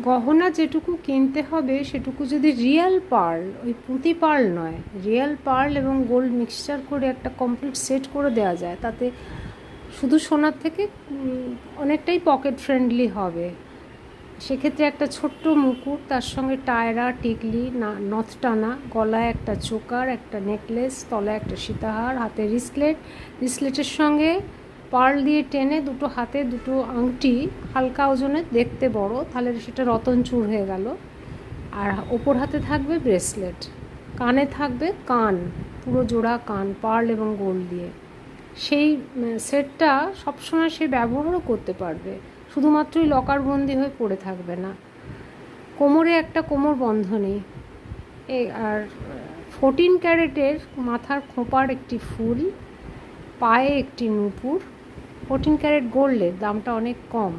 গহনা যেটুকু কিনতে হবে সেটুকু যদি রিয়েল পার্ল, ওই পুঁতি পার্ল নয়, রিয়েল পার্ল এবং গোল্ড মিক্সচার করে একটা কমপ্লিট সেট করে দেওয়া যায়, তাতে শুধু সোনার থেকে অনেকটাই পকেট ফ্রেন্ডলি হবে। সেক্ষেত্রে একটা ছোট্ট মুকুট, তার সঙ্গে টায়রা, টিকলি, নথ টানা, গলায় একটা চোকার, একটা নেকলেস, তলায় একটা সীতাহার, হাতে রিসলেটের সঙ্গে পার্ল দিয়ে টেনে দুটো হাতে দুটো আংটি, হালকা ওজনের, দেখতে বড়, তাহলে সেটা রতনচূড় হয়ে গেল। আর ওপর হাতে থাকবে ব্রেসলেট, কানে থাকবে কান, পুরো জোড়া কান পার্ল এবং গোল্ড দিয়ে। সেই সেটটা সবসময় সে ব্যবহারও করতে পারবে, শুধুমাত্রই লকারবন্দি হয়ে পড়ে থাকবে না। কোমরে একটা কোমর বন্ধনী, আর 14 ক্যারেটের মাথার খোঁপার একটি ফুল, পায়ে একটি নূপুর। 14 ক্যারেট গোল্ডের দামটা অনেক কম।